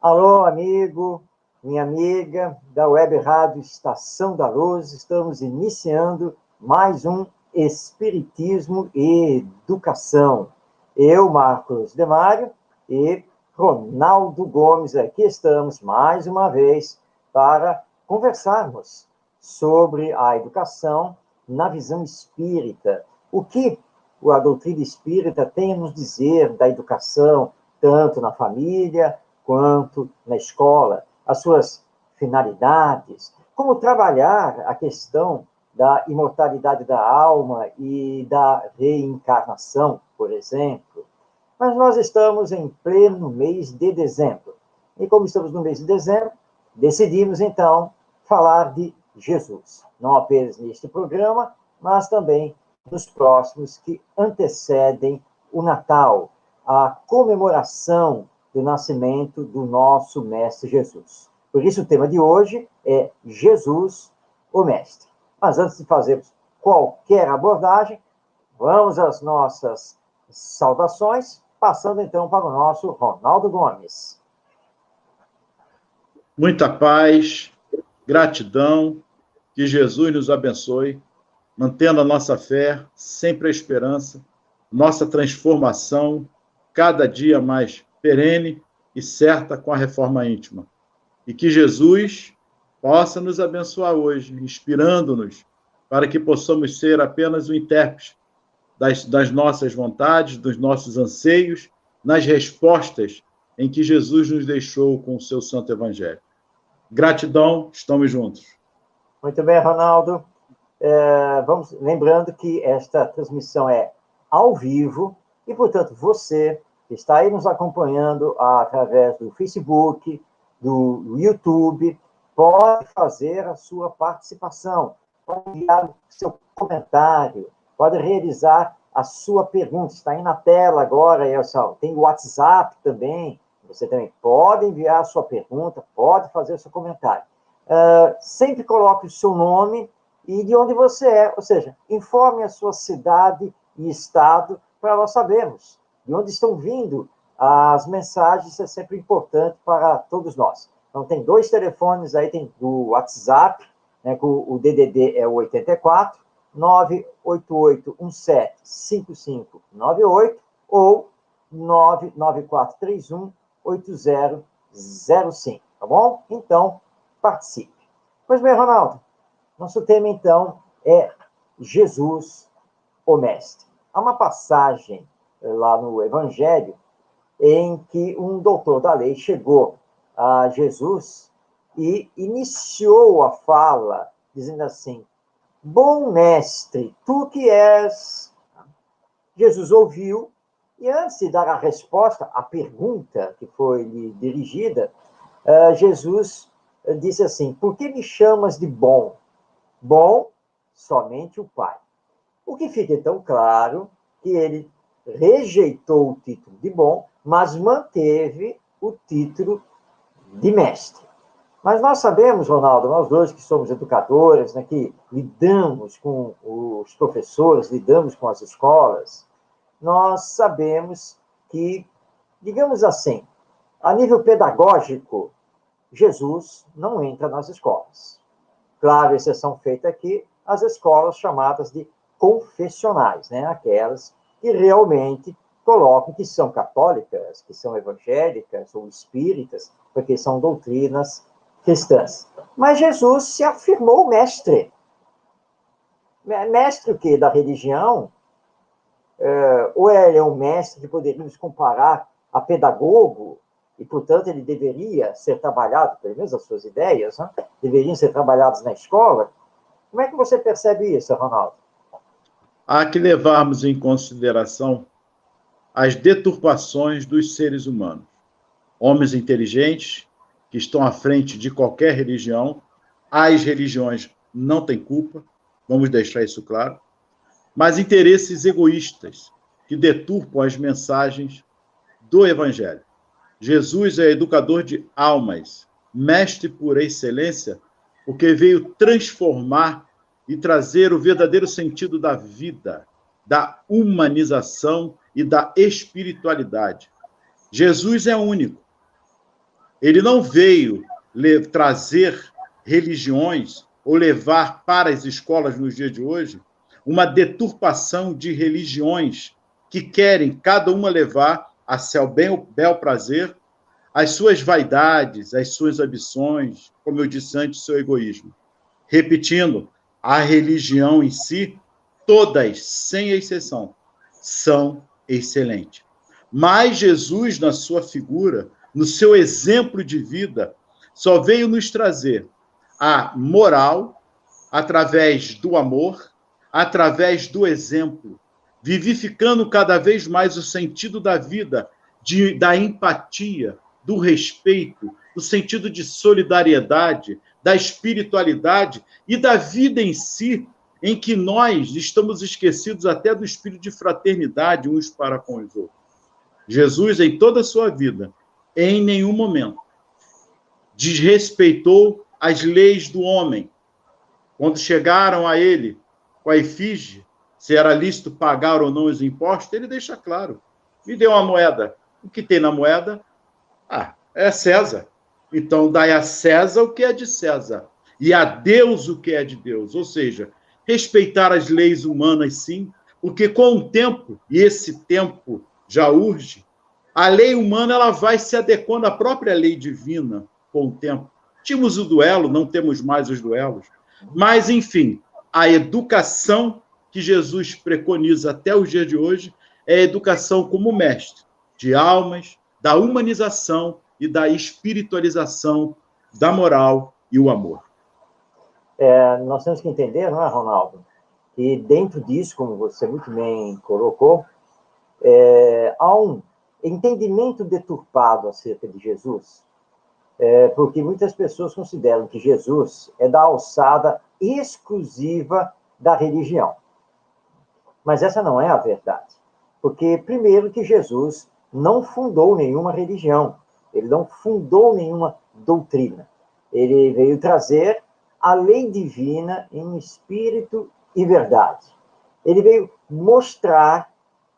Alô, amigo, minha amiga da Web Rádio Estação da Luz, estamos iniciando mais um Espiritismo e Educação. Eu, Marcos Demário, e Ronaldo Gomes, aqui estamos mais uma vez para conversarmos sobre a educação na visão espírita. O que a doutrina espírita tem a nos dizer da educação, tanto na família quanto na escola, as suas finalidades, como trabalhar a questão da imortalidade da alma e da reencarnação, por exemplo. Mas nós estamos em pleno mês de dezembro. E como estamos no mês de dezembro, decidimos, então, falar de Jesus. Não apenas neste programa, mas também nos próximos que antecedem o Natal, a comemoração do nascimento do nosso Mestre Jesus. Por isso, o tema de hoje é Jesus, o Mestre. Mas antes de fazermos qualquer abordagem, vamos às nossas saudações, passando então para o nosso Ronaldo Gomes. Muita paz, gratidão, que Jesus nos abençoe, mantendo a nossa fé, sempre a esperança, nossa transformação, cada dia mais perene e certa com a reforma íntima. E que Jesus possa nos abençoar hoje, inspirando-nos para que possamos ser apenas o intérprete das nossas vontades, dos nossos anseios, nas respostas em que Jesus nos deixou com o seu Santo Evangelho. Gratidão, estamos juntos. Muito bem, Ronaldo. Vamos lembrando que esta transmissão é ao vivo e, portanto, você que está aí nos acompanhando através do Facebook, do YouTube, pode fazer a sua participação, pode enviar o seu comentário, pode realizar a sua pergunta. Está aí na tela agora, Elson. Tem o WhatsApp também. Você também pode enviar a sua pergunta, pode fazer o seu comentário. Sempre coloque o seu nome e de onde você é, ou seja, informe a sua cidade e estado para nós sabermos de onde estão vindo as mensagens. Isso é sempre importante para todos nós. Então, tem 2 telefones aí, tem do WhatsApp, né, o DDD é o 84 988175598 ou 994318005, tá bom? Então, participe. Pois bem, Ronaldo, nosso tema, então, é Jesus, o Mestre. Há uma passagem lá no Evangelho em que um doutor da lei chegou a Jesus e iniciou a fala dizendo assim: bom mestre, tu que és. Jesus ouviu e, antes de dar a resposta à pergunta que foi lhe dirigida, Jesus disse assim: por que me chamas de bom? Bom, somente o Pai. O que fica, então, claro que ele rejeitou o título de bom, mas manteve o título de mestre. Mas nós sabemos, Ronaldo, nós dois que somos educadores, né, que lidamos com os professores, lidamos com as escolas, nós sabemos que, digamos assim, a nível pedagógico, Jesus não entra nas escolas. Claro, exceção feita aqui, as escolas chamadas de confessionais, né? Aquelas que realmente colocam que são católicas, que são evangélicas ou espíritas, porque são doutrinas cristãs. Mas Jesus se afirmou mestre. Mestre o quê? Da religião? Ou ele é um mestre que poderíamos comparar a pedagogo, e, portanto, ele deveria ser trabalhado, pelo menos as suas ideias, né? Deveriam ser trabalhadas na escola. Como é que você percebe isso, Ronaldo? Há que levarmos em consideração as deturpações dos seres humanos. Homens inteligentes que estão à frente de qualquer religião, as religiões não têm culpa, vamos deixar isso claro, mas interesses egoístas que deturpam as mensagens do Evangelho. Jesus é educador de almas, mestre por excelência, porque veio transformar e trazer o verdadeiro sentido da vida, da humanização e da espiritualidade. Jesus é único. Ele não veio trazer religiões ou levar para as escolas nos dias de hoje uma deturpação de religiões que querem cada uma levar a seu bel prazer as suas vaidades, as suas ambições, como eu disse antes, seu egoísmo. Repetindo, a religião em si, todas, sem exceção, são excelentes. Mas Jesus, na sua figura, no seu exemplo de vida, só veio nos trazer a moral através do amor, através do exemplo, vivificando cada vez mais o sentido da vida, da empatia, do respeito, do sentido de solidariedade, da espiritualidade e da vida em si, em que nós estamos esquecidos até do espírito de fraternidade uns para com os outros. Jesus, em toda a sua vida, em nenhum momento, desrespeitou as leis do homem. Quando chegaram a ele com a efígie, se era lícito pagar ou não os impostos, ele deixa claro. Me deu uma moeda. O que tem na moeda? É César. Então, dai a César o que é de César, e a Deus o que é de Deus. Ou seja, respeitar as leis humanas, sim, porque com o tempo, e esse tempo já urge, a lei humana ela vai se adequando à própria lei divina com o tempo. Tínhamos o duelo, não temos mais os duelos. Mas, enfim, a educação que Jesus preconiza até os dias de hoje é a educação como mestre de almas, da humanização e da espiritualização da moral e o amor. Nós temos que entender, não é, Ronaldo? E dentro disso, como você muito bem colocou, há um entendimento deturpado acerca de Jesus, porque muitas pessoas consideram que Jesus é da alçada exclusiva da religião. Mas essa não é a verdade. Porque, primeiro, que Jesus não fundou nenhuma religião, ele não fundou nenhuma doutrina. Ele veio trazer a lei divina em espírito e verdade. Ele veio mostrar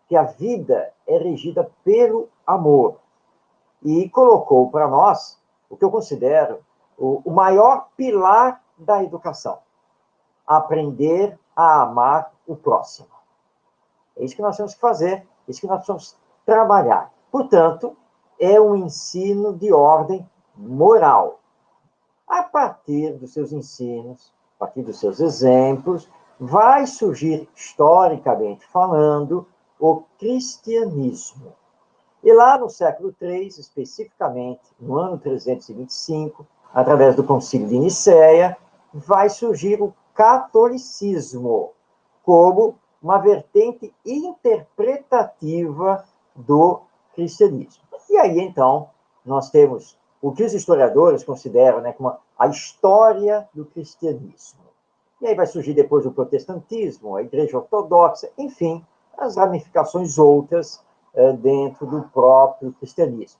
que a vida é regida pelo amor. E colocou para nós o que eu considero o maior pilar da educação: aprender a amar o próximo. É isso que nós temos que fazer, é isso que nós precisamos trabalhar. Portanto, é um ensino de ordem moral. A partir dos seus ensinos, a partir dos seus exemplos, vai surgir, historicamente falando, o cristianismo. E lá no século III, especificamente, no ano 325, através do Concílio de Nicéia, vai surgir o catolicismo como uma vertente interpretativa do cristianismo. E aí, então, nós temos o que os historiadores consideram, né, como a história do cristianismo. E aí vai surgir depois o protestantismo, a Igreja Ortodoxa, enfim, as ramificações outras dentro do próprio cristianismo.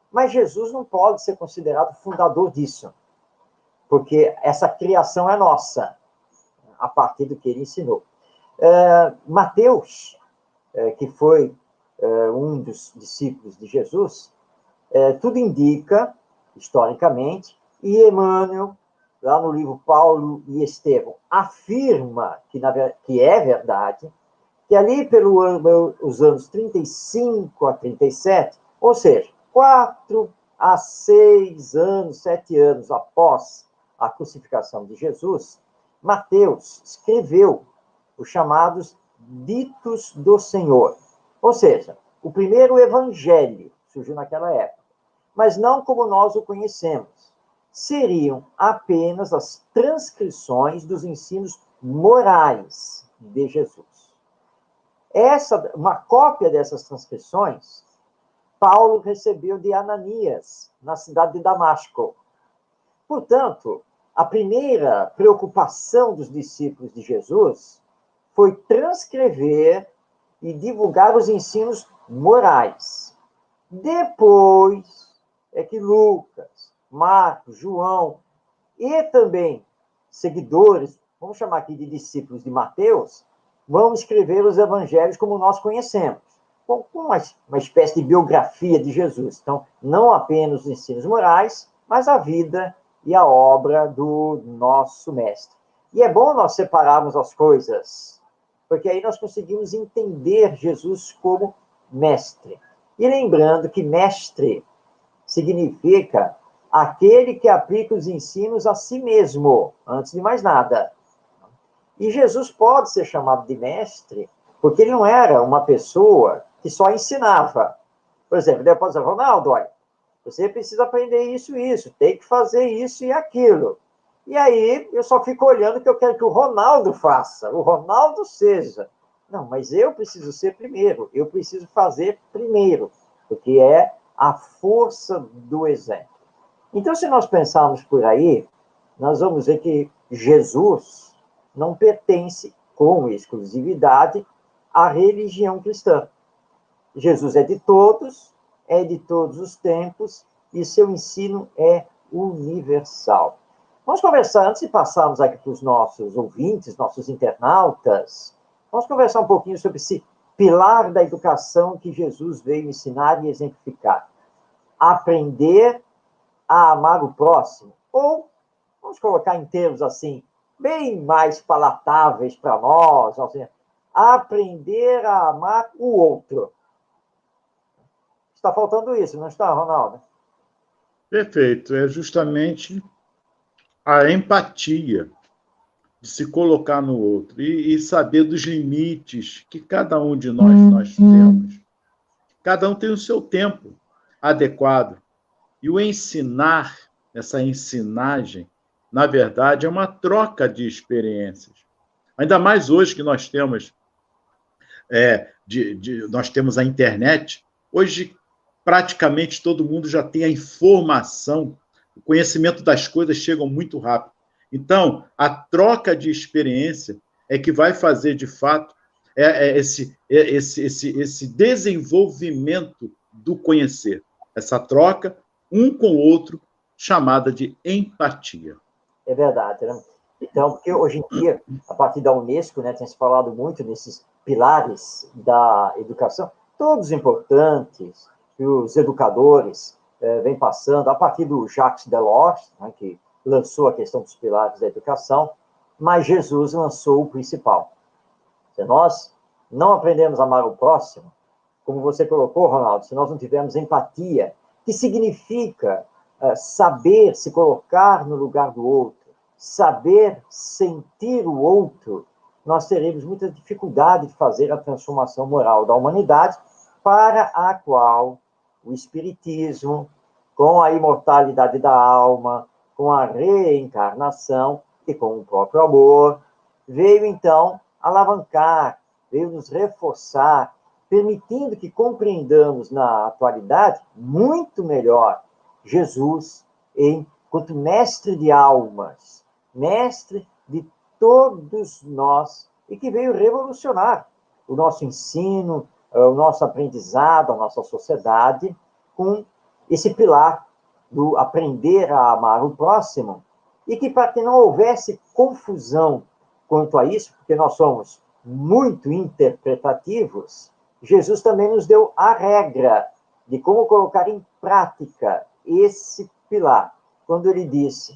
Mas Jesus não pode ser considerado fundador disso, porque essa criação é nossa, a partir do que ele ensinou. Mateus, que foi um dos discípulos de Jesus, tudo indica, historicamente, e Emmanuel, lá no livro Paulo e Estevão, afirma que é verdade, que ali pelos anos 35 a 37, ou seja, 4 a 6 anos, 7 anos após a crucificação de Jesus, Mateus escreveu os chamados Ditos do Senhor. Ou seja, o primeiro evangelho surgiu naquela época, mas não como nós o conhecemos. Seriam apenas as transcrições dos ensinos morais de Jesus. Uma cópia dessas transcrições, Paulo recebeu de Ananias, na cidade de Damasco. Portanto, a primeira preocupação dos discípulos de Jesus foi transcrever e divulgar os ensinos morais. Depois é que Lucas, Marcos, João e também seguidores, vamos chamar aqui de discípulos de Mateus, vão escrever os evangelhos como nós conhecemos. com uma espécie de biografia de Jesus. Então, não apenas os ensinos morais, mas a vida e a obra do nosso mestre. E é bom nós separarmos as coisas, porque aí nós conseguimos entender Jesus como mestre. E lembrando que mestre significa aquele que aplica os ensinos a si mesmo, antes de mais nada. E Jesus pode ser chamado de mestre, porque ele não era uma pessoa que só ensinava. Por exemplo, ele pode dizer, Ronaldo, olha, você precisa aprender isso e isso, tem que fazer isso e aquilo. E aí eu só fico olhando que eu quero que o Ronaldo faça, o Ronaldo seja. Não, mas eu preciso ser primeiro, eu preciso fazer primeiro, porque é a força do exemplo. Então, se nós pensarmos por aí, nós vamos ver que Jesus não pertence com exclusividade à religião cristã. Jesus é de todos os tempos, e seu ensino é universal. Vamos conversar, antes de passarmos aqui para os nossos ouvintes, nossos internautas, vamos conversar um pouquinho sobre esse pilar da educação que Jesus veio ensinar e exemplificar. Aprender a amar o próximo, ou, vamos colocar em termos assim, bem mais palatáveis para nós, assim, aprender a amar o outro. Está faltando isso, não está, Ronaldo? Perfeito. É justamente a empatia de se colocar no outro e saber dos limites que cada um de nós temos. Cada um tem o seu tempo adequado. E o ensinar, essa ensinagem, na verdade, é uma troca de experiências. Ainda mais hoje que nós temos nós temos a internet. Hoje, praticamente todo mundo já tem a informação, o conhecimento das coisas chegam muito rápido. Então, a troca de experiência é que vai fazer, de fato, esse desenvolvimento do conhecer. Essa troca, um com o outro, chamada de empatia. É verdade, né? Então, porque hoje em dia, a partir da Unesco, né, tem se falado muito nesses pilares da educação, todos importantes, que os educadores vêm passando, a partir do Jacques Delors, né, que lançou a questão dos pilares da educação, mas Jesus lançou o principal. Se nós não aprendemos a amar o próximo, como você colocou, Ronaldo, se nós não tivermos empatia, que significa saber se colocar no lugar do outro, saber sentir o outro, nós teremos muita dificuldade de fazer a transformação moral da humanidade, para a qual o Espiritismo, com a imortalidade da alma, com a reencarnação e com o próprio amor, veio então alavancar, veio nos reforçar, permitindo que compreendamos na atualidade muito melhor Jesus enquanto mestre de almas, mestre de todos nós, e que veio revolucionar o nosso ensino, o nosso aprendizado, a nossa sociedade, com esse pilar do aprender a amar o próximo, e que para que não houvesse confusão quanto a isso, porque nós somos muito interpretativos, Jesus também nos deu a regra de como colocar em prática esse pilar, quando ele disse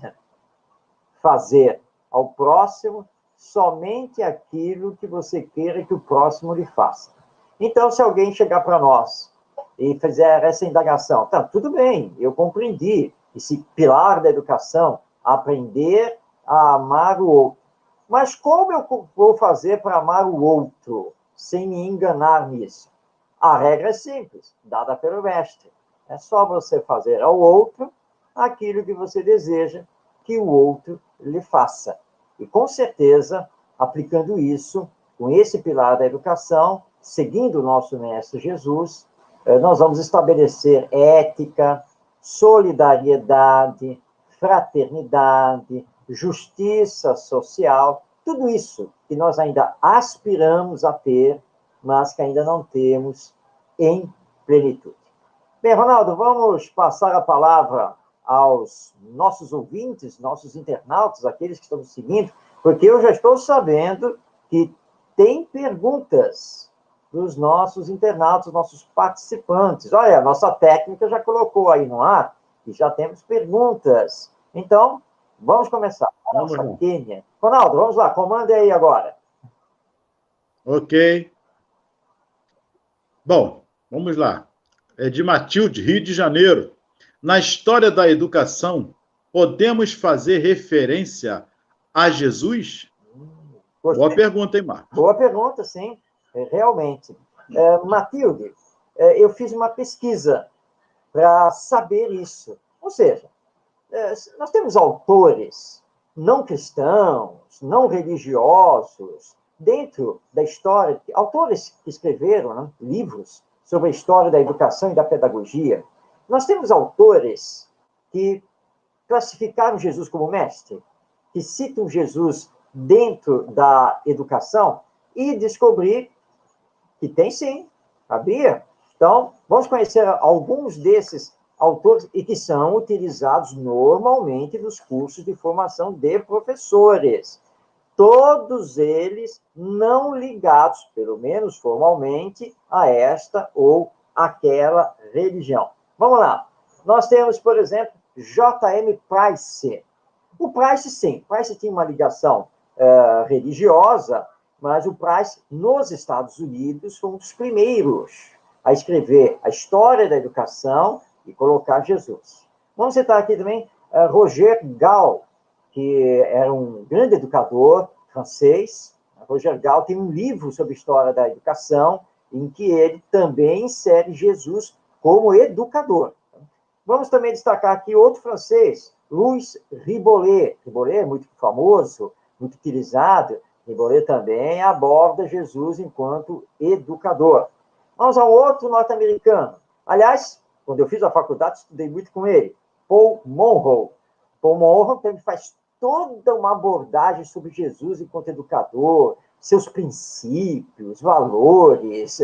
fazer ao próximo somente aquilo que você queira que o próximo lhe faça. Então, se alguém chegar para nós e fizer essa indagação, tá, tudo bem, eu compreendi esse pilar da educação, aprender a amar o outro. Mas como eu vou fazer para amar o outro sem me enganar nisso? A regra é simples, dada pelo mestre. É só você fazer ao outro aquilo que você deseja que o outro lhe faça. E, com certeza, aplicando isso, com esse pilar da educação, seguindo o nosso mestre Jesus, nós vamos estabelecer ética, solidariedade, fraternidade, justiça social, tudo isso que nós ainda aspiramos a ter, mas que ainda não temos em plenitude. Bem, Ronaldo, vamos passar a palavra aos nossos ouvintes, nossos internautas, aqueles que estão nos seguindo, porque eu já estou sabendo que tem perguntas. dos nossos internautas, nossos participantes. Olha, a nossa técnica já colocou aí no ar e já temos perguntas. Então, vamos começar. Vamos Nossa lá. Quênia. Ronaldo, vamos lá, comande aí agora. Ok. Bom, vamos lá. É de Matilde, Rio de Janeiro. Na história da educação, podemos fazer referência a Jesus? Boa Gostei. pergunta, hein, Marcos? Boa pergunta, sim, realmente. Matilde, eu fiz uma pesquisa para saber isso. Ou seja, nós temos autores não cristãos, não religiosos, dentro da história, autores que escreveram, né, livros sobre a história da educação e da pedagogia. Nós temos autores que classificaram Jesus como mestre, que citam Jesus dentro da educação, e descobri que tem sim, sabia? Então, vamos conhecer alguns desses autores e que são utilizados normalmente nos cursos de formação de professores. Todos eles não ligados, pelo menos formalmente, a esta ou aquela religião. Vamos lá. Nós temos, por exemplo, J.M. Price. O Price, sim, Price tinha uma ligação religiosa, mas o Price, nos Estados Unidos, foi um dos primeiros a escrever a história da educação e colocar Jesus. Vamos citar aqui também Roger Gal, que era um grande educador francês. Roger Gal tem um livro sobre a história da educação, em que ele também insere Jesus como educador. Vamos também destacar aqui outro francês, Louis Ribolet. Ribolet é muito famoso, muito utilizado. Ribolet também aborda Jesus enquanto educador. Vamos a um outro norte-americano. Aliás, quando eu fiz a faculdade, estudei muito com ele, Paul Monroe. Paul Monroe também faz toda uma abordagem sobre Jesus enquanto educador, seus princípios, valores,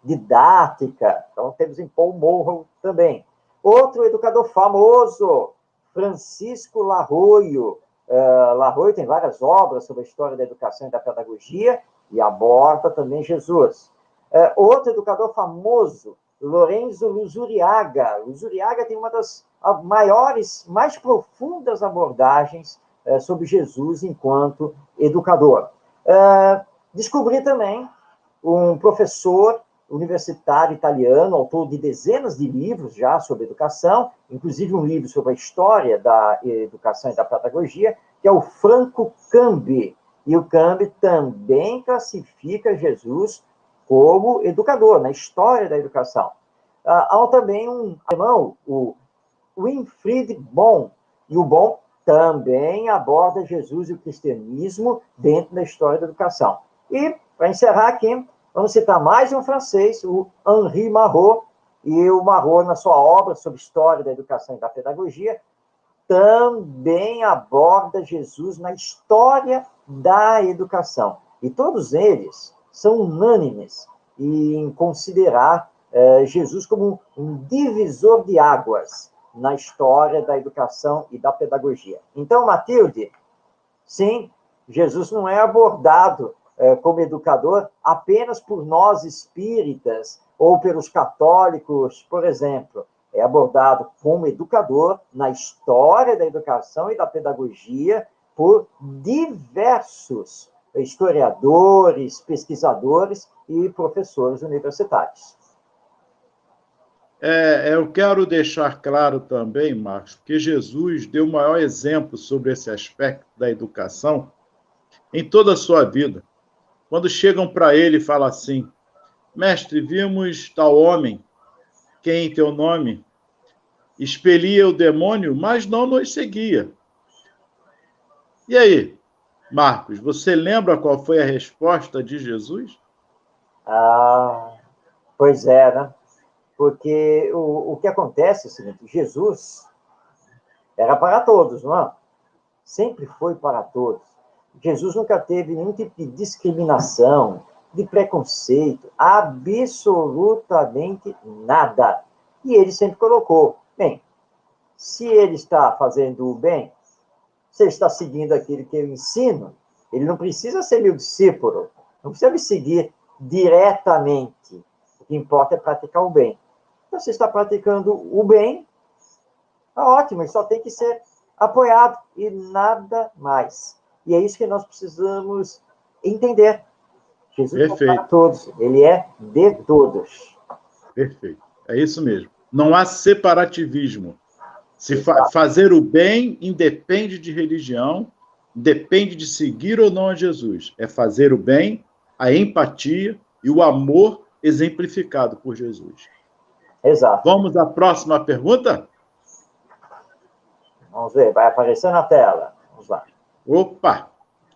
didática. Então, temos em Paul Monroe também. Outro educador famoso, Francisco Larroio. Larroio tem várias obras sobre a história da educação e da pedagogia e aborda também Jesus. Outro educador famoso, Lorenzo Luzuriaga. Luzuriaga tem uma das maiores, mais profundas abordagens sobre Jesus enquanto educador. Descobri também um professor universitário italiano, autor de dezenas de livros já sobre educação, inclusive um livro sobre a história da educação e da pedagogia, que é o Franco Cambi. E o Cambi também classifica Jesus como educador, na história da educação. Há também um alemão, o Winfried Bonn, e o Bonn também aborda Jesus e o cristianismo dentro da história da educação. E, para encerrar aqui, vamos citar mais um francês, o Henri Marot, e o Marot, na sua obra sobre história da educação e da pedagogia, também aborda Jesus na história da educação. E todos eles são unânimes em considerar Jesus como um divisor de águas na história da educação e da pedagogia. Então, Matilde, sim, Jesus não é abordado como educador apenas por nós espíritas ou pelos católicos, por exemplo. É abordado como educador na história da educação e da pedagogia por diversos historiadores, pesquisadores e professores universitários. Eu quero deixar claro também, Marcos, que Jesus deu o maior exemplo sobre esse aspecto da educação em toda a sua vida. Quando chegam para ele e falam assim, mestre, vimos tal homem, quem em teu nome expelia o demônio, mas não nos seguia. E aí, Marcos, você lembra qual foi a resposta de Jesus? Pois é, né? Porque o que acontece é o seguinte, Jesus era para todos, não é? Sempre foi para todos. Jesus nunca teve nenhum tipo de discriminação, de preconceito, absolutamente nada. E ele sempre colocou, bem, se ele está fazendo o bem, se ele está seguindo aquilo que eu ensino, ele não precisa ser meu discípulo, não precisa me seguir diretamente. O que importa é praticar o bem. Então, se está praticando o bem, está ótimo, ele só tem que ser apoiado e nada mais. E é isso que nós precisamos entender. Jesus não é para Perfeito, todos, ele é de todos. perfeito. É isso mesmo. Não há separativismo. Se Exato. fazer o bem independe de religião, depende de seguir ou não a Jesus. É fazer o bem, a empatia e o amor exemplificado por Jesus. Exato. Vamos à próxima pergunta? Vamos ver, vai aparecer na tela. Vamos lá. Opa!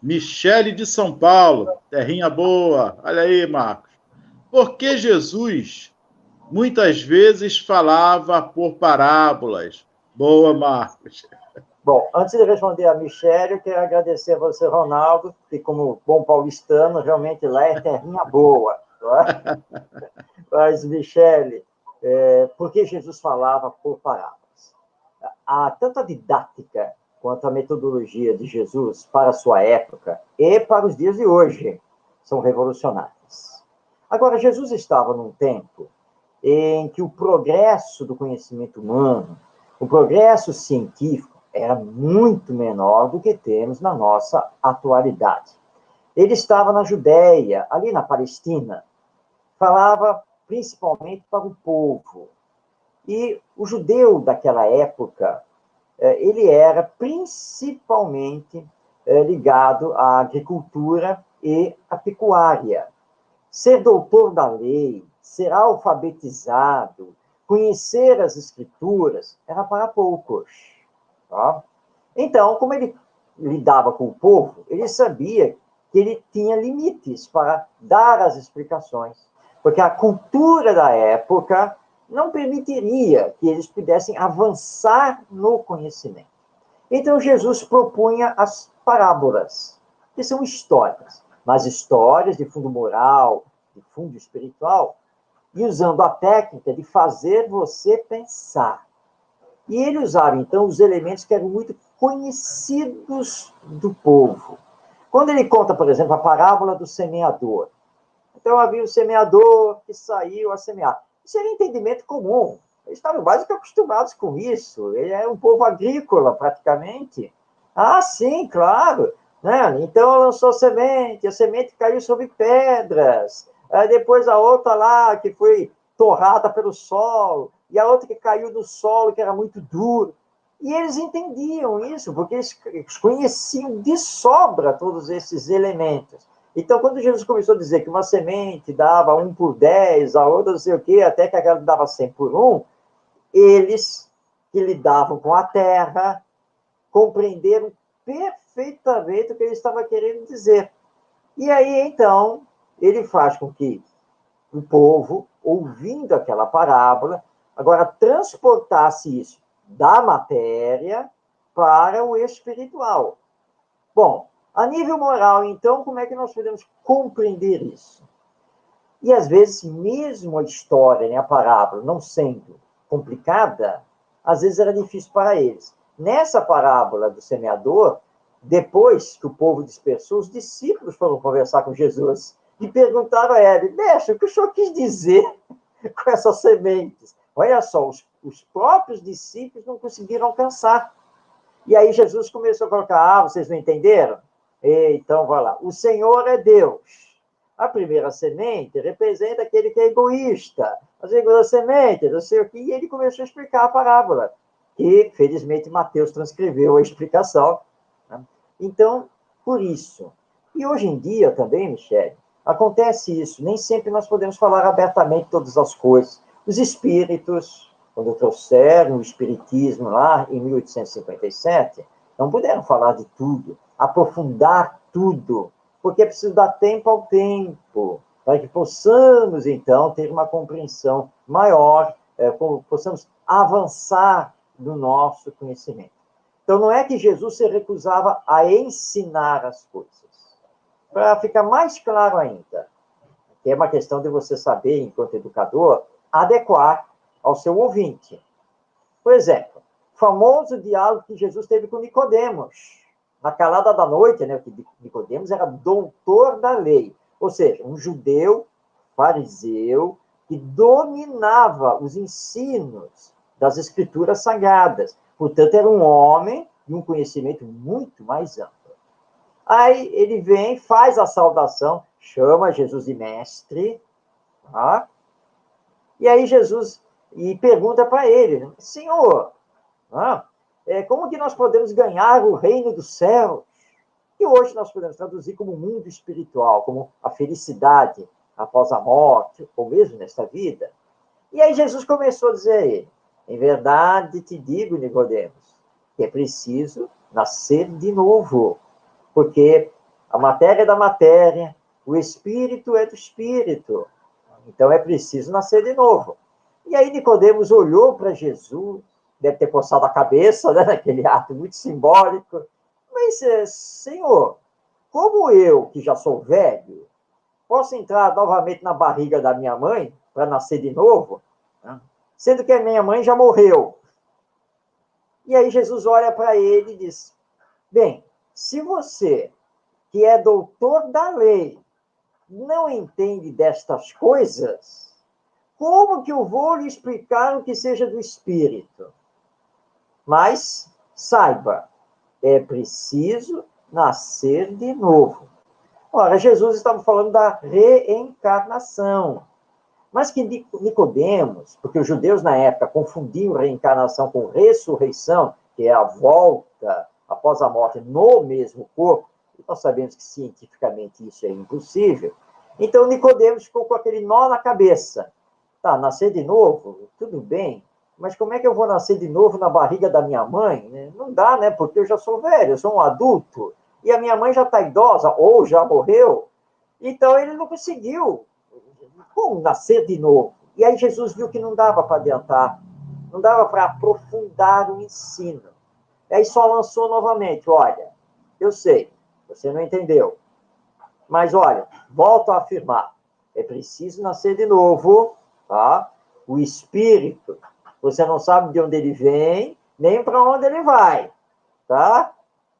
Michele de São Paulo, terrinha boa. Olha aí, Marcos. Por que Jesus muitas vezes falava por parábolas? Boa, Marcos. Bom, antes de responder a Michelle, eu quero agradecer a você, Ronaldo, que como bom paulistano, realmente lá é terrinha boa. Não é? Mas, Michele, por que Jesus falava por parábolas? Tanto a didática quanto a metodologia de Jesus para a sua época e para os dias de hoje são revolucionárias. Agora, Jesus estava num tempo em que o progresso do conhecimento humano, o progresso científico, era muito menor do que temos na nossa atualidade. Ele estava na Judéia, ali na Palestina, falava principalmente para o povo. E o judeu daquela época, ele era principalmente ligado à agricultura e à pecuária. Ser doutor da lei, ser alfabetizado, conhecer as escrituras, era para poucos. Tá? Então, como ele lidava com o povo, ele sabia que ele tinha limites para dar as explicações, porque a cultura da época não permitiria que eles pudessem avançar no conhecimento. Então, Jesus propunha as parábolas, que são histórias, mas histórias de fundo moral, de fundo espiritual, e usando a técnica de fazer você pensar. E ele usava, então, os elementos que eram muito conhecidos do povo. Quando ele conta, por exemplo, a parábola do semeador. Então, havia o semeador que saiu a semear. Isso era entendimento comum. Eles estavam mais do que acostumados com isso. Ele é um povo agrícola, praticamente. Ah, sim, claro. Né? Então, lançou a semente caiu sobre pedras. Aí depois a outra lá, que foi torrada pelo sol, e a outra que caiu do solo, que era muito duro. E eles entendiam isso, porque eles conheciam de sobra todos esses elementos. Então, quando Jesus começou a dizer que uma semente dava 1 por 10, a outra não sei o quê, até que aquela dava 100 por 1, eles que lidavam com a terra compreenderam perfeitamente o que ele estava querendo dizer. E aí, então, ele faz com que o povo, ouvindo aquela parábola, agora transportasse isso da matéria para o espiritual. Bom, a nível moral, então, como é que nós podemos compreender isso? E, às vezes, mesmo a história, né, a parábola, não sendo complicada, às vezes era difícil para eles. Nessa parábola do semeador, depois que o povo dispersou, os discípulos foram conversar com Jesus e perguntaram a ele, mestre, o que o senhor quis dizer com essas sementes? Olha só, os próprios discípulos não conseguiram alcançar. E aí Jesus começou a colocar, vocês não entenderam? Então, vai lá. O Senhor é Deus. A primeira semente representa aquele que é egoísta. A segunda semente, não sei o que, e ele começou a explicar a parábola, que, felizmente, Mateus transcreveu a explicação. Né? Então, por isso. E hoje em dia também, Michele, acontece isso. Nem sempre nós podemos falar abertamente todas as coisas. Os espíritos, quando trouxeram o espiritismo lá em 1857, não puderam falar de tudo, aprofundar tudo, porque é preciso dar tempo ao tempo, para que possamos, então, ter uma compreensão maior, possamos avançar no nosso conhecimento. Então, não é que Jesus se recusava a ensinar as coisas. Para ficar mais claro ainda, que é uma questão de você saber, enquanto educador, adequar ao seu ouvinte. Por exemplo, o famoso diálogo que Jesus teve com Nicodemos, na calada da noite, né, que Nicodemos era doutor da lei, ou seja, um judeu fariseu que dominava os ensinos das escrituras sagradas. Portanto, era um homem de um conhecimento muito mais amplo. Aí ele vem, faz a saudação, chama Jesus de mestre, tá? E aí Jesus pergunta para ele, Senhor, como que nós podemos ganhar o reino do céu? Que hoje nós podemos traduzir como mundo espiritual, como a felicidade após a morte, ou mesmo nesta vida. E aí Jesus começou a dizer a ele, em verdade te digo, Nicodemos, que é preciso nascer de novo, porque a matéria é da matéria, o espírito é do espírito. Então é preciso nascer de novo. E aí Nicodemos olhou para Jesus, deve ter coçado a cabeça, né, naquele ato muito simbólico. Mas, Senhor, como eu, que já sou velho, posso entrar novamente na barriga da minha mãe para nascer de novo? Sendo que a minha mãe já morreu. E aí Jesus olha para ele e diz, bem, se você, que é doutor da lei, não entende destas coisas, como que eu vou lhe explicar o que seja do Espírito? Mas, saiba, é preciso nascer de novo. Ora, Jesus estava falando da reencarnação. Mas que Nicodemos, porque os judeus na época confundiam reencarnação com ressurreição, que é a volta após a morte no mesmo corpo, e nós sabemos que cientificamente isso é impossível. Então Nicodemos ficou com aquele nó na cabeça. Tá, nascer de novo, tudo bem, mas como é que eu vou nascer de novo na barriga da minha mãe? Não dá, né? Porque eu já sou velho, eu sou um adulto, e a minha mãe já está idosa, ou já morreu. Então ele não conseguiu como nascer de novo. E aí Jesus viu que não dava para adiantar, não dava para aprofundar o ensino. E aí só lançou novamente, olha, eu sei, você não entendeu, mas olha, volto a afirmar, é preciso nascer de novo, tá? O espírito, você não sabe de onde ele vem, nem para onde ele vai, tá?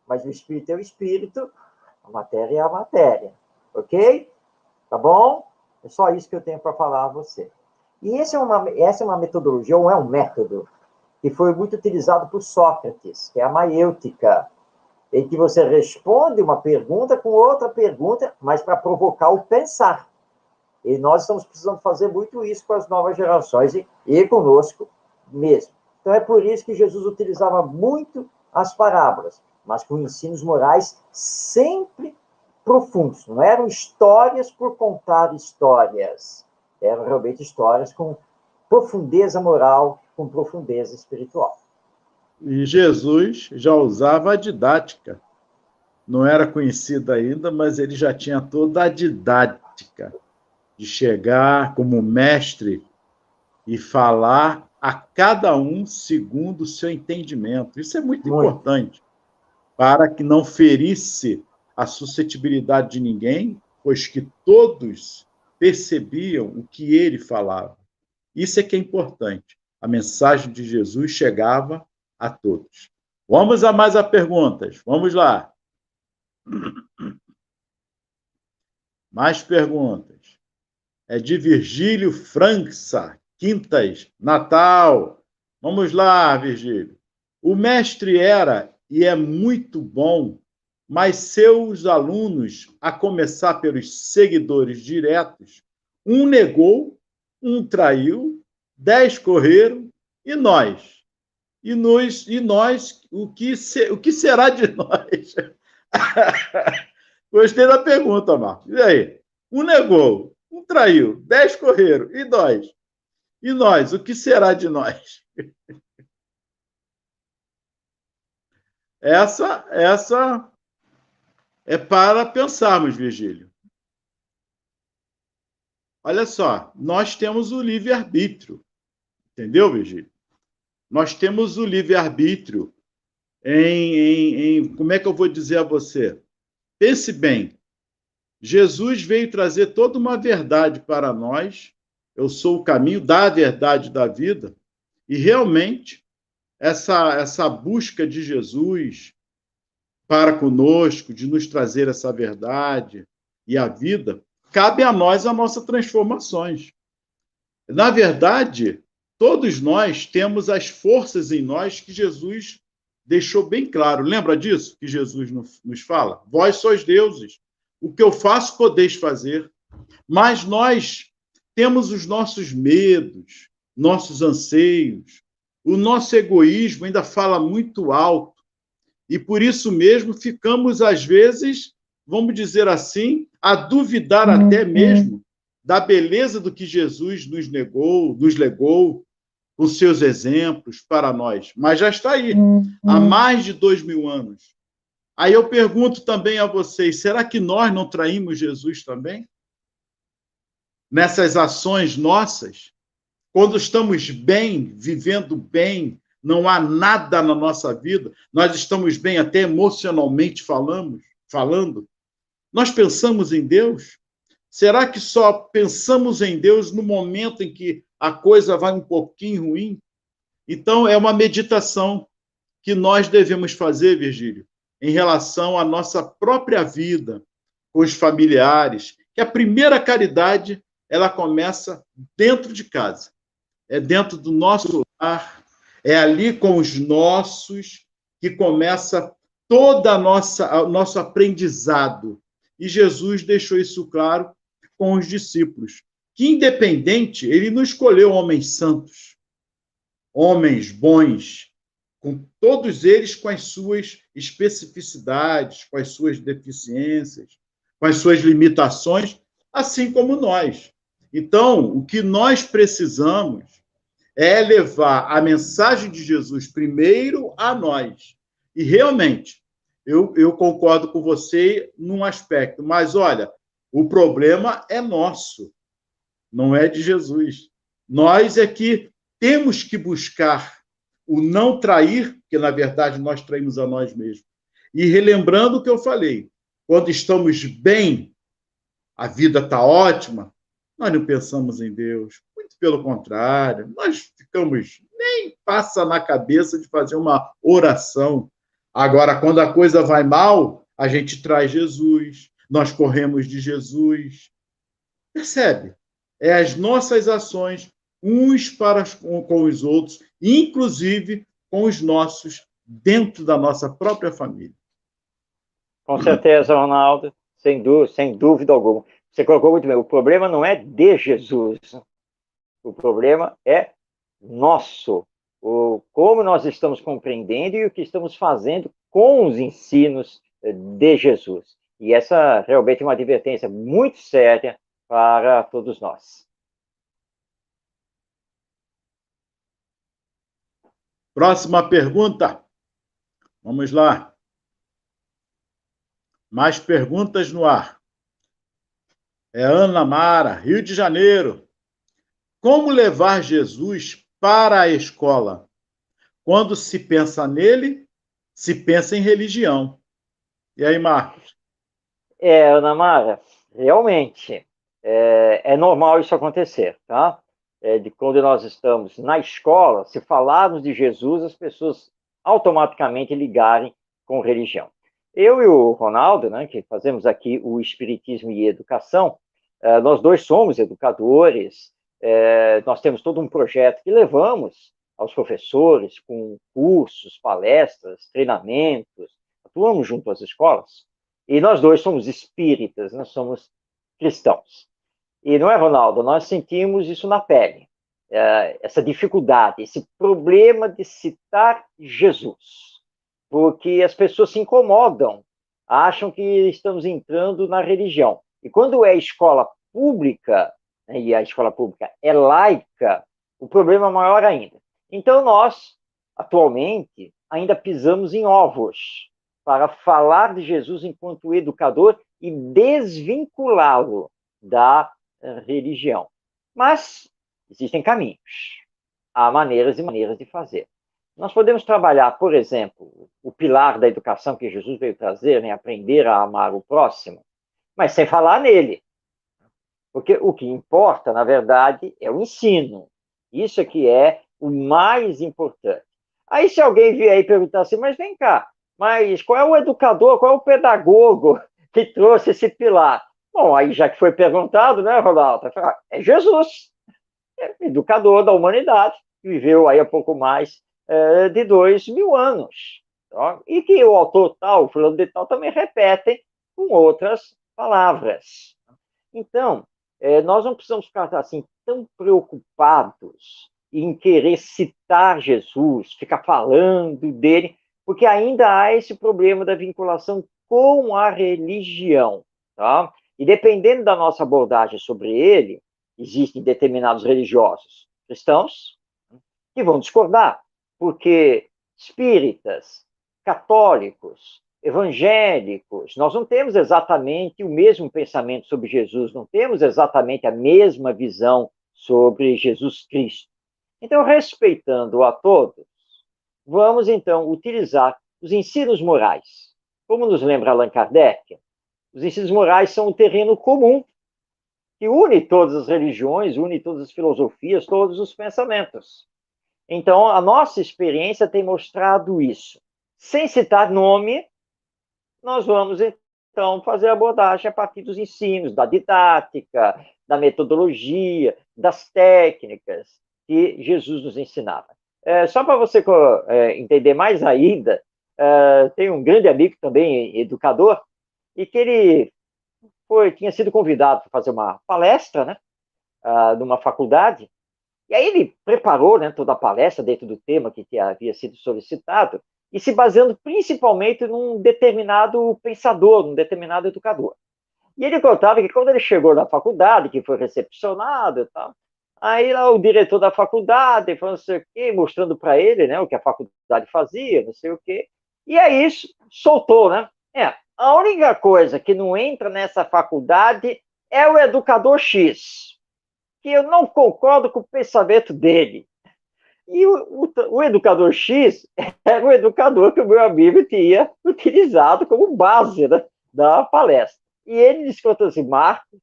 Mas o espírito é o espírito, a matéria é a matéria, ok? Tá bom? É só isso que eu tenho para falar a você. E essa é uma metodologia, ou é um método, que foi muito utilizado por Sócrates, que é a maiêutica, em que você responde uma pergunta com outra pergunta, mas para provocar o pensar. E nós estamos precisando fazer muito isso com as novas gerações e conosco mesmo. Então é por isso que Jesus utilizava muito as parábolas, mas com ensinos morais sempre profundos. Não eram histórias por contar histórias. Eram realmente histórias com profundeza moral, com profundeza espiritual. E Jesus já usava a didática. Não era conhecido ainda, mas ele já tinha toda a didática de chegar como mestre e falar a cada um segundo o seu entendimento. Isso é muito importante, para que não ferisse a suscetibilidade de ninguém, pois que todos percebiam o que ele falava. Isso é que é importante. A mensagem de Jesus chegava a todos. Vamos a mais perguntas. Vamos lá. Mais perguntas. É de Virgílio França, Quintas, Natal. Vamos lá, Virgílio. O mestre era e é muito bom, mas seus alunos, a começar pelos seguidores diretos, um negou, um traiu, 10 correram, e nós? E nós, o que será de nós? Gostei da pergunta, Marcos. E aí? Um negou, um traiu, 10 correram, e nós? E nós, o que será de nós? Essa é para pensarmos, Virgílio. Olha só, nós temos o livre-arbítrio, entendeu, Virgílio? Nós temos o livre-arbítrio como é que eu vou dizer a você? Pense bem, Jesus veio trazer toda uma verdade para nós, eu sou o caminho da verdade da vida, e realmente essa busca de Jesus para conosco, de nos trazer essa verdade e a vida, cabe a nós a nossa transformações. Na verdade, todos nós temos as forças em nós que Jesus deixou bem claro. Lembra disso que Jesus nos fala? Vós sois deuses. O que eu faço, podeis fazer. Mas nós temos os nossos medos, nossos anseios. O nosso egoísmo ainda fala muito alto. E por isso mesmo ficamos, às vezes, vamos dizer assim, a duvidar até mesmo da beleza do que Jesus nos legou, com seus exemplos para nós. Mas já está aí, há mais de 2000 anos. Aí eu pergunto também a vocês, será que nós não traímos Jesus também? Nessas ações nossas? Quando estamos bem, vivendo bem, não há nada na nossa vida, nós estamos bem até emocionalmente falando, nós pensamos em Deus? Será que só pensamos em Deus no momento em que a coisa vai um pouquinho ruim? Então, é uma meditação que nós devemos fazer, Virgílio, em relação à nossa própria vida, com os familiares, que a primeira caridade, ela começa dentro de casa. É dentro do nosso lar, é ali com os nossos que começa toda o nosso aprendizado. E Jesus deixou isso claro com os discípulos, que independente, ele não escolheu homens santos, homens bons, com todos eles com as suas especificidades, com as suas deficiências, com as suas limitações, assim como nós. Então, o que nós precisamos é levar a mensagem de Jesus primeiro a nós. E realmente, eu concordo com você num aspecto, mas olha, o problema é nosso, não é de Jesus. Nós é que temos que buscar o não trair, porque, na verdade, nós traímos a nós mesmos. E relembrando o que eu falei, quando estamos bem, a vida está ótima, nós não pensamos em Deus. Muito pelo contrário, nós ficamos, nem passa na cabeça de fazer uma oração. Agora, quando a coisa vai mal, a gente traz Jesus, nós corremos de Jesus. Percebe? É as nossas ações, uns para com os outros, inclusive com os nossos, dentro da nossa própria família. Com certeza, Ronaldo, sem dúvida alguma. Você colocou muito bem, o problema não é de Jesus, o problema é nosso. Como nós estamos compreendendo e o que estamos fazendo com os ensinos de Jesus. E essa realmente é uma advertência muito séria para todos nós. Próxima pergunta. Vamos lá. Mais perguntas no ar. É Ana Mara, Rio de Janeiro. Como levar Jesus para a escola? Quando se pensa nele, se pensa em religião. E aí, Marcos? Ana Mara, realmente, é normal isso acontecer, tá? De quando nós estamos na escola, se falarmos de Jesus, as pessoas automaticamente ligarem com religião. Eu e o Ronaldo, né, que fazemos aqui o Espiritismo e Educação, nós dois somos educadores, nós temos todo um projeto que levamos aos professores com cursos, palestras, treinamentos, atuamos junto às escolas, e nós dois somos espíritas, nós somos cristãos. E não é, Ronaldo? Nós sentimos isso na pele, essa dificuldade, esse problema de citar Jesus, porque as pessoas se incomodam, acham que estamos entrando na religião. E quando é escola pública, né, e a escola pública é laica, o problema é maior ainda. Então nós, atualmente, ainda pisamos em ovos para falar de Jesus enquanto educador e desvinculá-lo da religião. Mas existem caminhos, há maneiras e maneiras de fazer. Nós podemos trabalhar, por exemplo, o pilar da educação que Jesus veio trazer, né, aprender a amar o próximo, mas sem falar nele. Porque o que importa, na verdade, é o ensino. Isso é que é o mais importante. Aí se alguém vier aí perguntar assim, mas vem cá, mas qual é o educador, qual é o pedagogo que trouxe esse pilar? Bom, aí já que foi perguntado, né, Ronaldo? É Jesus, educador da humanidade, que viveu aí há pouco mais de 2000 anos. Tá? E que o autor tal, fulano de tal, também repetem com outras palavras. Então, nós não precisamos ficar assim tão preocupados em querer citar Jesus, ficar falando dele, porque ainda há esse problema da vinculação com a religião. Tá? E dependendo da nossa abordagem sobre ele, existem determinados religiosos cristãos que vão discordar, porque espíritas, católicos, evangélicos, nós não temos exatamente o mesmo pensamento sobre Jesus, não temos exatamente a mesma visão sobre Jesus Cristo. Então, respeitando a todos, vamos então utilizar os ensinos morais. Como nos lembra Allan Kardec, os ensinos morais são um terreno comum que une todas as religiões, une todas as filosofias, todos os pensamentos. Então, a nossa experiência tem mostrado isso. Sem citar nome, nós vamos, então, fazer a abordagem a partir dos ensinos, da didática, da metodologia, das técnicas que Jesus nos ensinava. Só para você entender mais ainda, tem um grande amigo também, educador, e que ele tinha sido convidado para fazer uma palestra, né, numa faculdade, e aí ele preparou, né, toda a palestra dentro do tema que havia sido solicitado, e se baseando principalmente num determinado pensador, num determinado educador. E ele contava que quando ele chegou na faculdade, que foi recepcionado e tal, aí lá o diretor da faculdade falou não sei o quê, mostrando para ele, né, o que a faculdade fazia, não sei o quê, e aí soltou, né? A única coisa que não entra nessa faculdade é o educador X, que eu não concordo com o pensamento dele. E o educador X era o educador que o meu amigo tinha utilizado como base, né, da palestra. E ele disse assim, Marcos,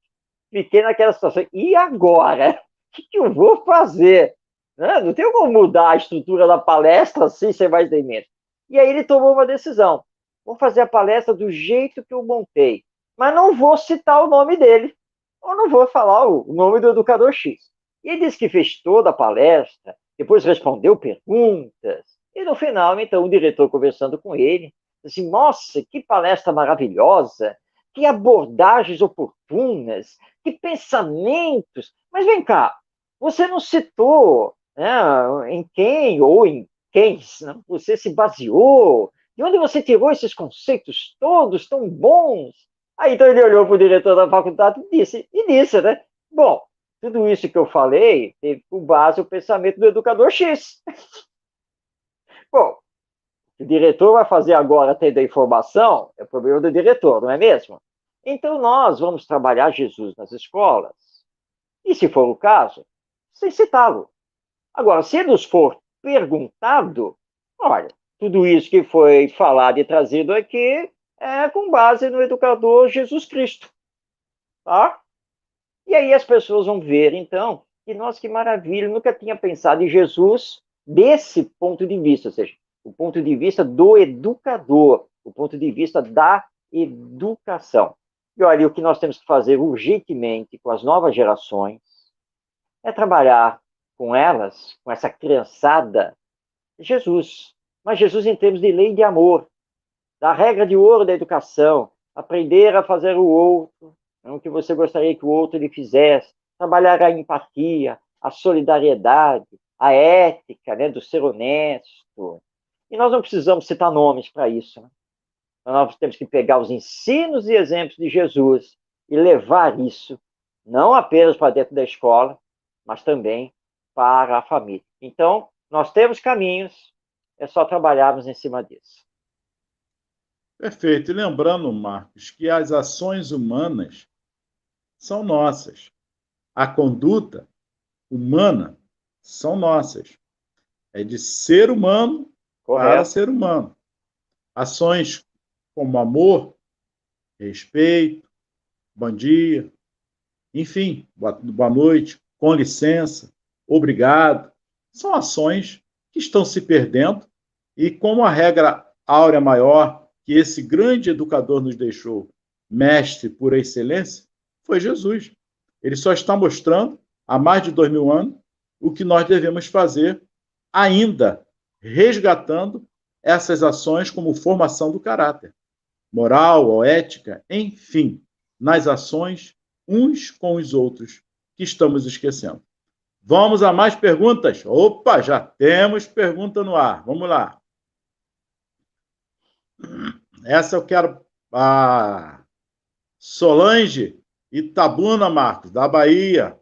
fiquei naquela situação, e agora? O que eu vou fazer? Não tem como mudar a estrutura da palestra assim, sem mais nem menos. E aí ele tomou uma decisão. Vou fazer a palestra do jeito que eu montei, mas não vou citar o nome dele, ou não vou falar o nome do educador X. E ele disse que fez toda a palestra, depois respondeu perguntas, e no final, então, o diretor conversando com ele, disse, nossa, que palestra maravilhosa, que abordagens oportunas, que pensamentos. Mas vem cá, você não citou, né, em quem ou em quem você se baseou, de onde você tirou esses conceitos todos tão bons? Aí então ele olhou para o diretor da faculdade e disse, né? Bom, tudo isso que eu falei teve por base o pensamento do educador X. Bom, o diretor vai fazer agora tendo a informação, é o problema do diretor, não é mesmo? Então nós vamos trabalhar Jesus nas escolas, e se for o caso, sem citá-lo. Agora, se nos for perguntado, olha, tudo isso que foi falado e trazido aqui é com base no educador Jesus Cristo, tá? E aí as pessoas vão ver, então, que, nossa, que maravilha, eu nunca tinha pensado em Jesus desse ponto de vista, ou seja, o ponto de vista do educador, o ponto de vista da educação. E olha, o que nós temos que fazer urgentemente com as novas gerações é trabalhar com elas, com essa criançada, Jesus. Mas Jesus em termos de lei de amor, da regra de ouro da educação, aprender a fazer o outro, o que você gostaria que o outro lhe fizesse, trabalhar a empatia, a solidariedade, a ética, né, do ser honesto. E nós não precisamos citar nomes para isso. Né? Nós temos que pegar os ensinos e exemplos de Jesus e levar isso não apenas para dentro da escola, mas também para a família. Então, nós temos caminhos, é só trabalharmos em cima disso. Perfeito. E lembrando, Marcos, que as ações humanas são nossas. A conduta humana são nossas. É de ser humano para ser humano. Ações como amor, respeito, bom dia, enfim, boa noite, com licença, obrigado, são ações que estão se perdendo e como a regra áurea maior que esse grande educador nos deixou, mestre por excelência, foi Jesus. Ele só está mostrando, há mais de 2000 anos, o que nós devemos fazer, ainda resgatando essas ações como formação do caráter, moral ou ética, enfim, nas ações uns com os outros que estamos esquecendo. Vamos a mais perguntas? Opa, já temos pergunta no ar. Vamos lá. Essa eu quero. A Solange Itabuna Marcos, da Bahia.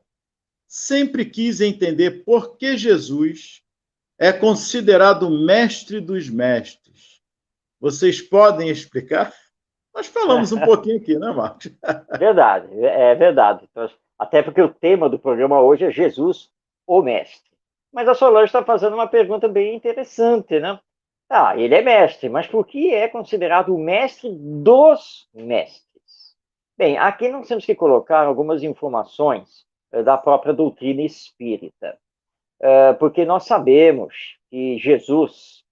Sempre quis entender por que Jesus é considerado o mestre dos mestres. Vocês podem explicar? Nós falamos um pouquinho aqui, né, Marcos? Verdade, é verdade. Até porque o tema do programa hoje é Jesus, o Mestre. Mas a Solange está fazendo uma pergunta bem interessante, né? Ah, ele é mestre, mas por que é considerado o mestre dos mestres? Bem, aqui nós temos que colocar algumas informações da própria doutrina espírita, porque nós sabemos que Jesus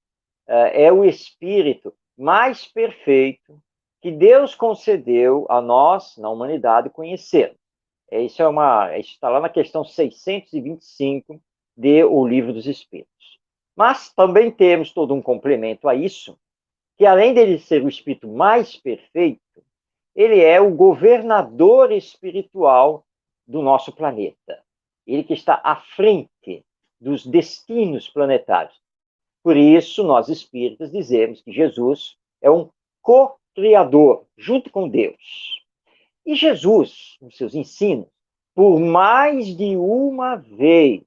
é o espírito mais perfeito que Deus concedeu a nós, na humanidade, conhecer. Isso está lá na questão 625 de O Livro dos Espíritos. Mas também temos todo um complemento a isso, que além dele ser o espírito mais perfeito, ele é o governador espiritual do nosso planeta. Ele que está à frente dos destinos planetários. Por isso, nós espíritas dizemos que Jesus é um co-criador, junto com Deus. E Jesus, nos seus ensinos, por mais de uma vez,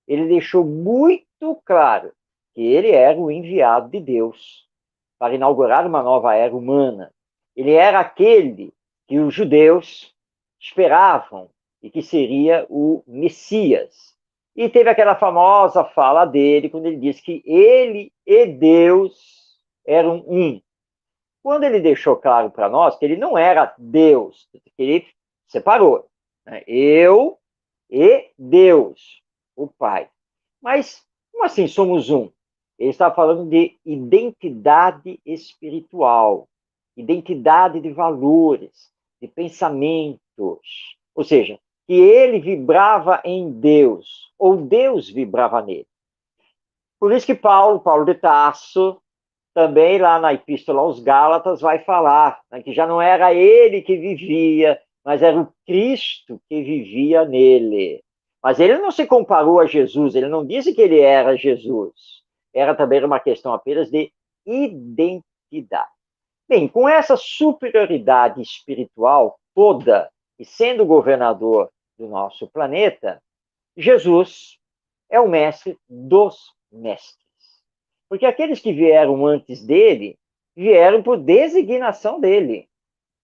ele deixou muito claro que ele era o enviado de Deus para inaugurar uma nova era humana. Ele era aquele que os judeus esperavam e que seria o Messias. E teve aquela famosa fala dele, quando ele disse que ele e Deus eram um. Quando ele deixou claro para nós que ele não era Deus, que ele separou, né? Eu e Deus, o Pai. Mas, como assim somos um? Ele está falando de identidade espiritual, identidade de valores, de pensamentos. Ou seja, que ele vibrava em Deus, ou Deus vibrava nele. Por isso que Paulo de Tarso, também lá na Epístola aos Gálatas, vai falar, né, que já não era ele que vivia, mas era o Cristo que vivia nele. Mas ele não se comparou a Jesus, ele não disse que ele era Jesus. Era também uma questão apenas de identidade. Bem, com essa superioridade espiritual toda, e sendo governador do nosso planeta, Jesus é o mestre dos mestres. Porque aqueles que vieram antes dele, vieram por designação dele,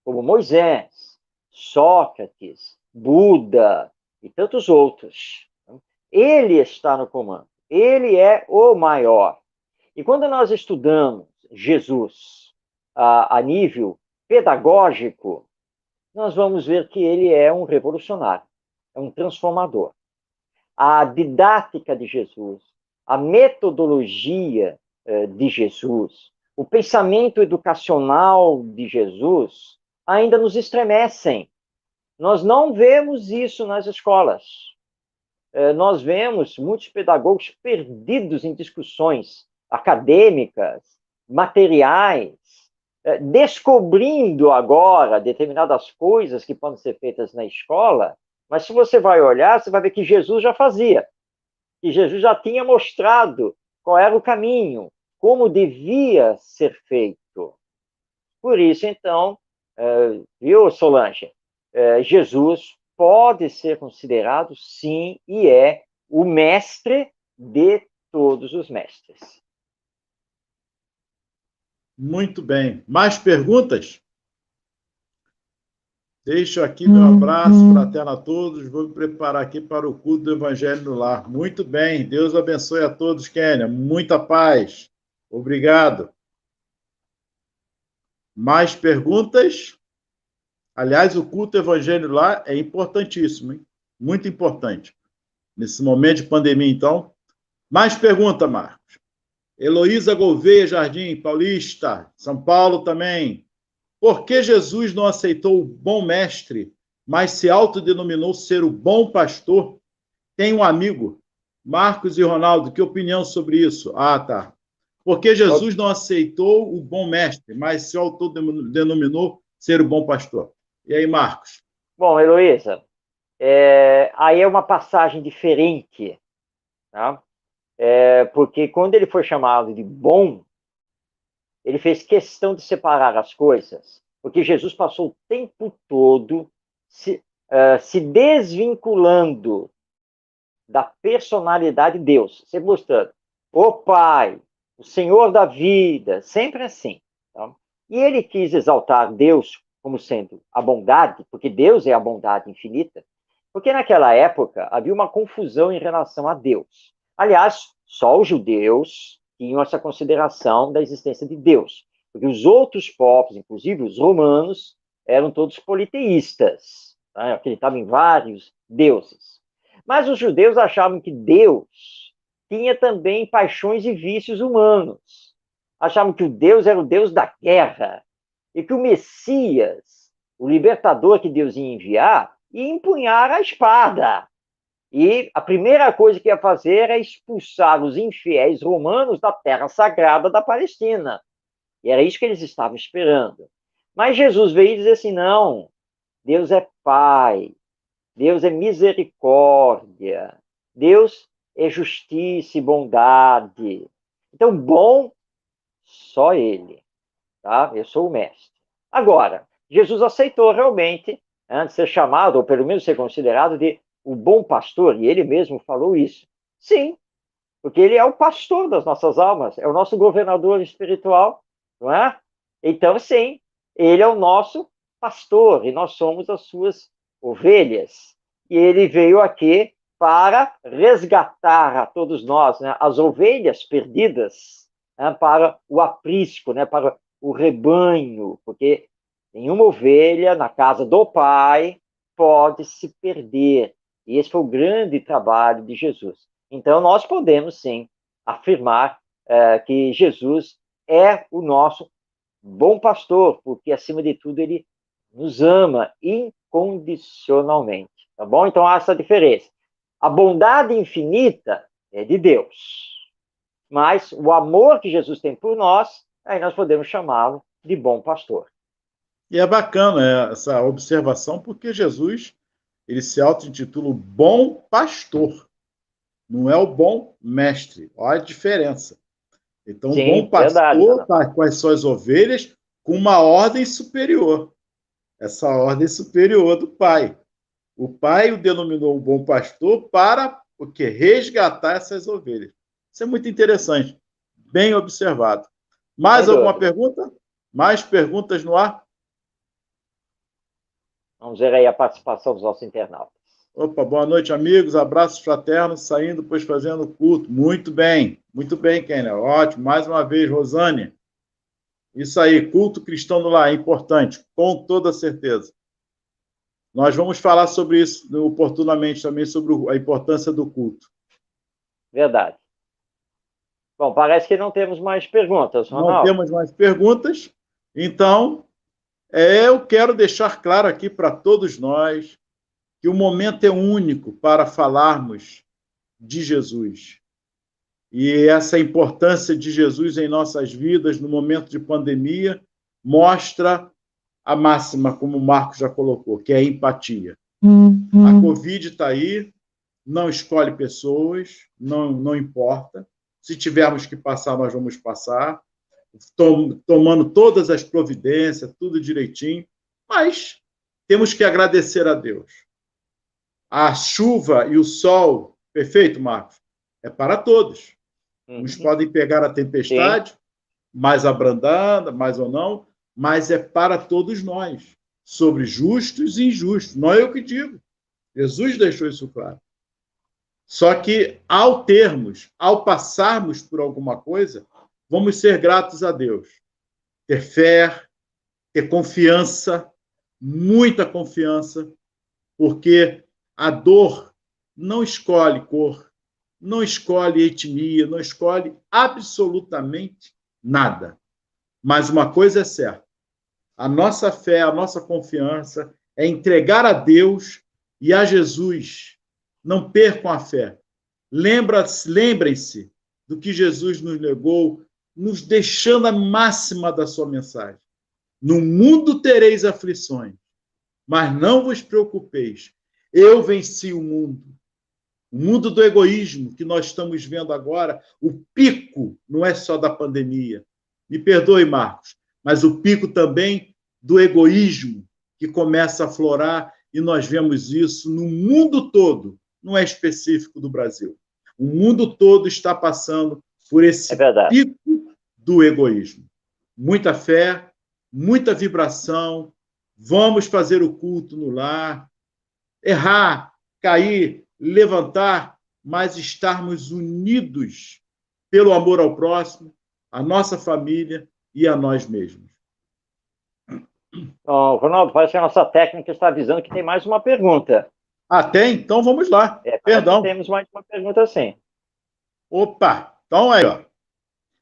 como Moisés, Sócrates, Buda e tantos outros. Ele está no comando, ele é o maior. E quando nós estudamos Jesus a nível pedagógico, nós vamos ver que ele é um revolucionário, é um transformador. A didática de Jesus, a metodologia de Jesus, o pensamento educacional de Jesus ainda nos estremecem. Nós não vemos isso nas escolas. Nós vemos muitos pedagogos perdidos em discussões acadêmicas, materiais, descobrindo agora determinadas coisas que podem ser feitas na escola, mas se você vai olhar, você vai ver que Jesus já fazia, que Jesus já tinha mostrado qual era o caminho, como devia ser feito. Por isso, então, viu, Solange, Jesus pode ser considerado, sim, e é o mestre de todos os mestres. Muito bem. Mais perguntas? Deixo aqui meu abraço fraterno a todos. Vou me preparar aqui para o culto do Evangelho no Lar. Muito bem. Deus abençoe a todos, Kênia. Muita paz. Obrigado. Mais perguntas? Aliás, o culto do Evangelho no Lar é importantíssimo, hein? Muito importante. Nesse momento de pandemia, então. Mais pergunta, Marcos. Heloísa Gouveia Jardim, Paulista, São Paulo também. Por que Jesus não aceitou o bom mestre mas se autodenominou ser o bom pastor. Tem um amigo, Marcos e Ronaldo, que opinião sobre isso? Ah, tá. Porque Jesus não aceitou o bom mestre, mas se autodenominou ser o bom pastor. E aí, Marcos? Bom, Heloísa, aí é uma passagem diferente, tá? Porque quando ele foi chamado de bom, ele fez questão de separar as coisas, porque Jesus passou o tempo todo se desvinculando da personalidade de Deus, sempre mostrando o Pai, o Senhor da vida, sempre assim. Tá? E ele quis exaltar Deus como sendo a bondade, porque Deus é a bondade infinita, porque naquela época havia uma confusão em relação a Deus. Aliás, só os judeus tinham essa consideração da existência de Deus, porque os outros povos, inclusive os romanos, eram todos politeístas, tá? Acreditavam em vários deuses. Mas os judeus achavam que Deus tinha também paixões e vícios humanos. Achavam que o Deus era o Deus da guerra e que o Messias, o libertador que Deus ia enviar, ia empunhar a espada. E a primeira coisa que ia fazer era expulsar os infiéis romanos da terra sagrada da Palestina. E era isso que eles estavam esperando. Mas Jesus veio dizer assim, não, Deus é Pai, Deus é misericórdia, Deus é justiça e bondade. Então, bom, só Ele, tá? Eu sou o mestre. Agora, Jesus aceitou realmente, antes de ser chamado, ou pelo menos ser considerado de o bom pastor, e ele mesmo falou isso. Sim, porque ele é o pastor das nossas almas, é o nosso governador espiritual, não é? Então, sim, ele é o nosso pastor, e nós somos as suas ovelhas. E ele veio aqui para resgatar a todos nós, né, as ovelhas perdidas, né, para o aprisco, né, para o rebanho, porque nenhuma ovelha na casa do Pai pode se perder. E esse foi o grande trabalho de Jesus. Então, nós podemos, sim, afirmar que Jesus é o nosso bom pastor, porque, acima de tudo, ele nos ama incondicionalmente. Tá bom? Então, há essa diferença. A bondade infinita é de Deus, mas o amor que Jesus tem por nós, aí nós podemos chamá-lo de bom pastor. E é bacana essa observação, porque Jesus ele se auto-intitula o bom pastor, não é o bom mestre. Olha a diferença. Então, o bom Sim, verdade, pastor Renan. está com as suas ovelhas com uma ordem superior. Essa ordem superior do Pai. O Pai o denominou o bom pastor para o quê? Resgatar essas ovelhas. Isso é muito interessante. Bem observado. Mais Sem alguma dúvida. pergunta? Mais perguntas no ar? Vamos ver aí a participação dos nossos internautas. Opa, boa noite, amigos. Abraços fraternos, saindo, pois fazendo culto. Muito bem, Kenner. Ótimo. Mais uma vez, Rosane. Isso aí, culto cristão no lar, é importante, com toda certeza. Nós vamos falar sobre isso oportunamente também, sobre a importância do culto. Verdade. Bom, parece que não temos mais perguntas, Não Ronaldo. temos mais perguntas, então eu quero deixar claro aqui para todos nós que o momento é único para falarmos de Jesus. E essa importância de Jesus em nossas vidas no momento de pandemia mostra a máxima, como o Marcos já colocou, que é a empatia. A Covid está aí, não escolhe pessoas, não importa. Se tivermos que passar, nós vamos passar, tomando todas as providências, tudo direitinho, mas temos que agradecer a Deus. A chuva e o sol, perfeito, Marcos? É para todos. Uns podem pegar a tempestade, sim, mais abrandada, mais ou não, mas é para todos nós, sobre justos e injustos. Não é eu que digo. Jesus deixou isso claro. Só que, ao passarmos por alguma coisa, vamos ser gratos a Deus. Ter fé, ter confiança, muita confiança, porque a dor não escolhe cor, não escolhe etnia, não escolhe absolutamente nada. Mas uma coisa é certa, a nossa fé, a nossa confiança é entregar a Deus e a Jesus. Não percam a fé. Lembrem-se do que Jesus nos legou, nos deixando a máxima da sua mensagem. No mundo tereis aflições, mas não vos preocupeis. Eu venci o mundo do egoísmo que nós estamos vendo agora. O pico não é só da pandemia. Me perdoe, Marcos, mas o pico também do egoísmo que começa a aflorar, e nós vemos isso no mundo todo, não é específico do Brasil. O mundo todo está passando por esse pico do egoísmo. Muita fé, muita vibração, vamos fazer o culto no lar, errar, cair, levantar, mas estarmos unidos pelo amor ao próximo, à nossa família e a nós mesmos. Oh, Ronaldo, parece que a nossa técnica está avisando que tem mais uma pergunta. Tem? Então vamos lá. Perdão. Temos mais uma pergunta, sim. Opa, então aí, ó.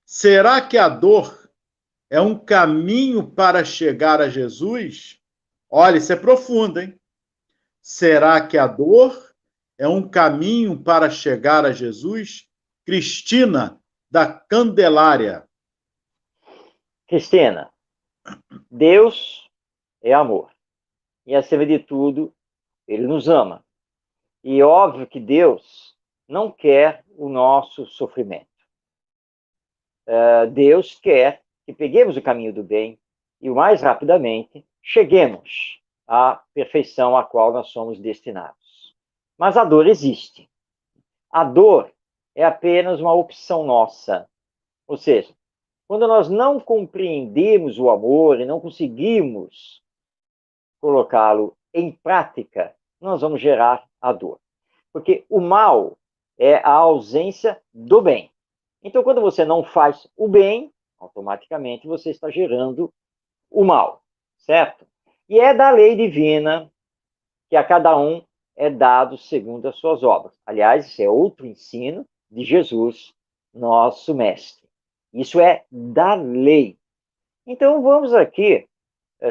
Será que a dor é um caminho para chegar a Jesus? Olha, isso é profundo, hein? Será que a dor é um caminho para chegar a Jesus? Cristina, da Candelária. Cristina, Deus é amor. E, acima de tudo, Ele nos ama. E óbvio que Deus não quer o nosso sofrimento. Deus quer que peguemos o caminho do bem e, o mais rapidamente, cheguemos à perfeição a qual nós somos destinados. Mas a dor existe. A dor é apenas uma opção nossa. Ou seja, quando nós não compreendemos o amor e não conseguimos colocá-lo em prática, nós vamos gerar a dor. Porque o mal é a ausência do bem. Então, quando você não faz o bem, automaticamente você está gerando o mal, certo? E é da lei divina que a cada um é dado segundo as suas obras. Aliás, isso é outro ensino de Jesus, nosso mestre. Isso é da lei. Então, vamos aqui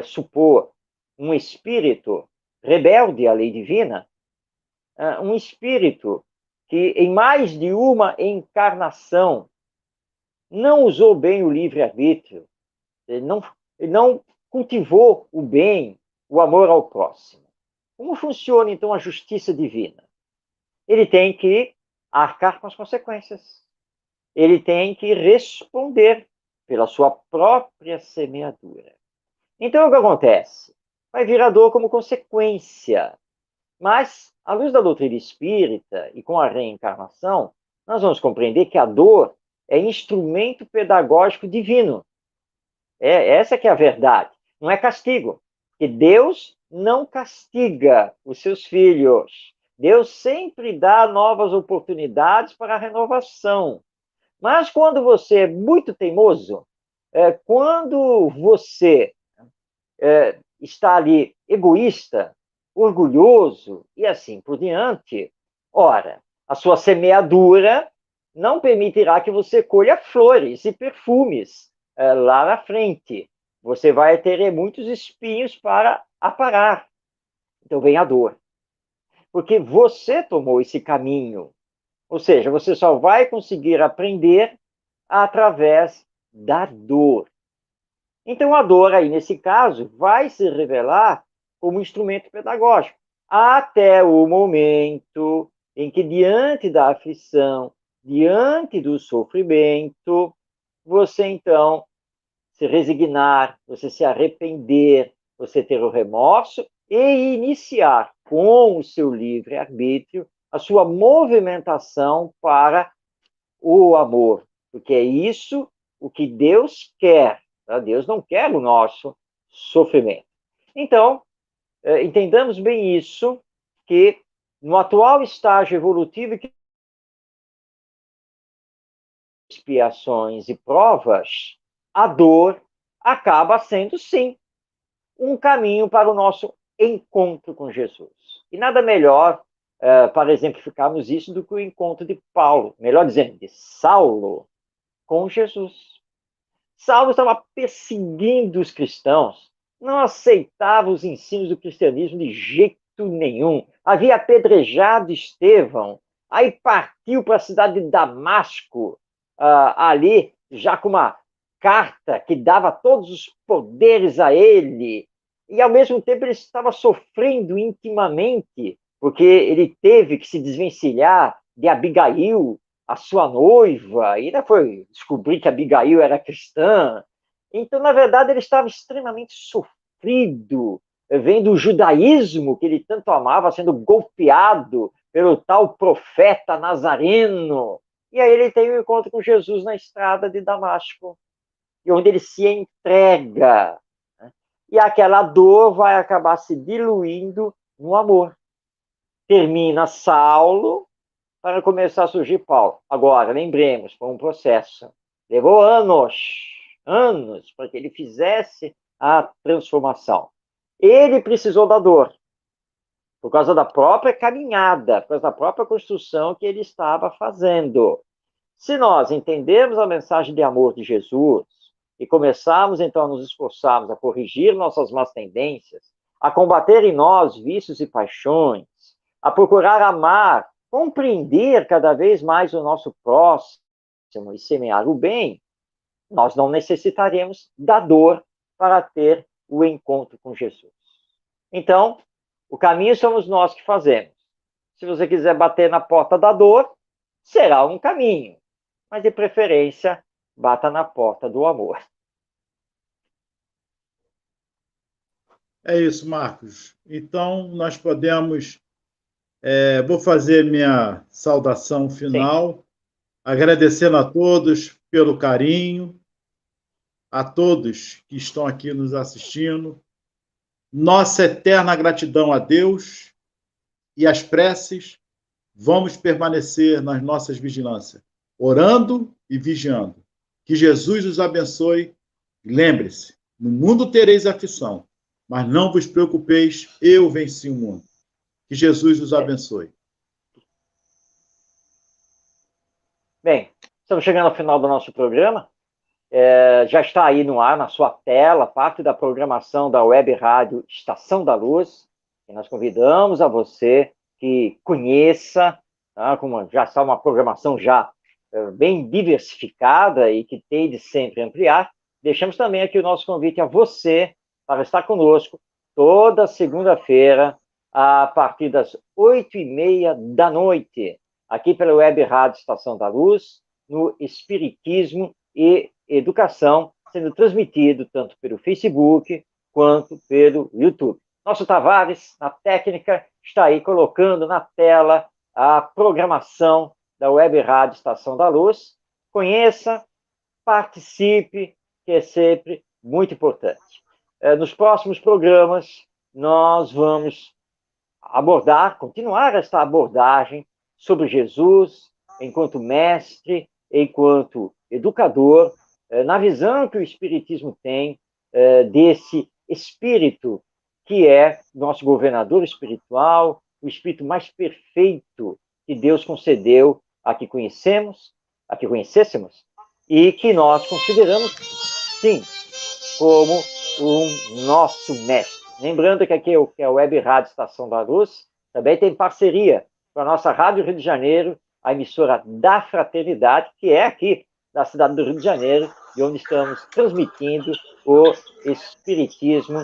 supor um espírito rebelde à lei divina, um espírito que em mais de uma encarnação não usou bem o livre-arbítrio, ele não cultivou o bem, o amor ao próximo. Como funciona, então, a justiça divina? Ele tem que arcar com as consequências. Ele tem que responder pela sua própria semeadura. Então, o que acontece? Vai vir a dor como consequência. Mas, à luz da doutrina espírita e com a reencarnação, nós vamos compreender que a dor é instrumento pedagógico divino. Essa que é a verdade. Não é castigo. Porque Deus não castiga os seus filhos. Deus sempre dá novas oportunidades para a renovação. Mas quando você é muito teimoso, quando você está ali egoísta, orgulhoso e assim por diante, ora, a sua semeadura não permitirá que você colha flores e perfumes lá na frente. Você vai ter muitos espinhos para aparar. Então vem a dor. Porque você tomou esse caminho. Ou seja, você só vai conseguir aprender através da dor. Então a dor aí, nesse caso, vai se revelar como instrumento pedagógico, até o momento em que, diante da aflição, diante do sofrimento, você então se resignar, você se arrepender, você ter o remorso e iniciar com o seu livre-arbítrio a sua movimentação para o amor, porque é isso o que Deus quer. Tá? Deus não quer o nosso sofrimento. Então, entendamos bem isso, que no atual estágio evolutivo, que expiações e provas, a dor acaba sendo, sim, um caminho para o nosso encontro com Jesus. E nada melhor para exemplificarmos isso do que o encontro de Paulo, melhor dizendo, de Saulo, com Jesus. Saulo estava perseguindo os cristãos não aceitava os ensinos do cristianismo de jeito nenhum. Havia apedrejado Estevão, aí partiu para a cidade de Damasco, ali já com uma carta que dava todos os poderes a ele, e ao mesmo tempo ele estava sofrendo intimamente, porque ele teve que se desvencilhar de Abigail, a sua noiva, e ainda foi descobrir que Abigail era cristã. Então, na verdade, ele estava extremamente sofrido, vendo o judaísmo que ele tanto amava sendo golpeado pelo tal profeta nazareno. E aí ele tem um encontro com Jesus na estrada de Damasco, e onde ele se entrega. E aquela dor vai acabar se diluindo no amor. Termina Saulo para começar a surgir Paulo. Agora, lembremos, foi um processo. Levou anos, para que ele fizesse a transformação. Ele precisou da dor, por causa da própria caminhada, por causa da própria construção que ele estava fazendo. Se nós entendermos a mensagem de amor de Jesus e começarmos, então, a nos esforçarmos a corrigir nossas más tendências, a combater em nós vícios e paixões, a procurar amar, compreender cada vez mais o nosso próximo e semear o bem, nós não necessitaremos da dor para ter o encontro com Jesus. Então, o caminho somos nós que fazemos. Se você quiser bater na porta da dor, será um caminho, mas de preferência, bata na porta do amor. É isso, Marcos. Então, nós podemos... vou fazer minha saudação final, sim, agradecendo a todos pelo carinho, a todos que estão aqui nos assistindo. Nossa eterna gratidão a Deus e as preces. Vamos permanecer nas nossas vigilâncias, orando e vigiando. Que Jesus os abençoe. Lembre-se, no mundo tereis aflição, mas não vos preocupeis, eu venci o mundo. Que Jesus os abençoe. Bem, estamos chegando ao final do nosso programa. Já está aí no ar, na sua tela, parte da programação da Web Rádio Estação da Luz. E nós convidamos a você que conheça, tá, como já está uma programação já bem diversificada e que tem de sempre ampliar. Deixamos também aqui o nosso convite a você para estar conosco toda segunda-feira, a partir das 8h30 da noite, aqui pela Web Rádio Estação da Luz, no Espiritismo e Educação, sendo transmitido tanto pelo Facebook quanto pelo YouTube. Nosso Tavares, na técnica, está aí colocando na tela a programação da Web Rádio Estação da Luz. Conheça, participe, que é sempre muito importante. Nos próximos programas, nós vamos continuar esta abordagem sobre Jesus enquanto mestre, enquanto educador, na visão que o Espiritismo tem desse espírito que é nosso governador espiritual, o espírito mais perfeito que Deus concedeu a que conhecêssemos, e que nós consideramos, sim, como o nosso mestre. Lembrando que aqui é a Web Rádio Estação da Luz também tem parceria com a nossa Rádio Rio de Janeiro, a emissora da Fraternidade, que é aqui da cidade do Rio de Janeiro, de onde estamos transmitindo o Espiritismo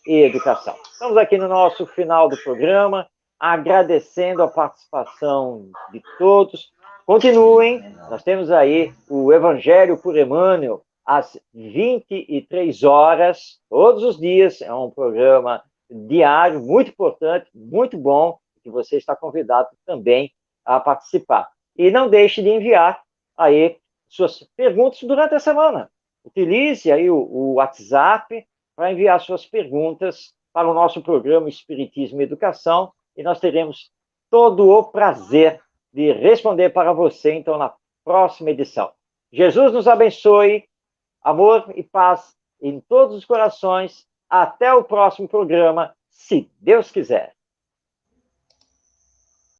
e Educação. Estamos aqui no nosso final do programa, agradecendo a participação de todos. Continuem, nós temos aí o Evangelho por Emmanuel, às 23 horas, todos os dias. É um programa diário, muito importante, muito bom, que você está convidado também a participar. E não deixe de enviar aí suas perguntas durante a semana. Utilize aí o WhatsApp para enviar suas perguntas para o nosso programa Espiritismo e Educação, e nós teremos todo o prazer de responder para você, então, na próxima edição. Jesus nos abençoe, amor e paz em todos os corações. Até o próximo programa, se Deus quiser.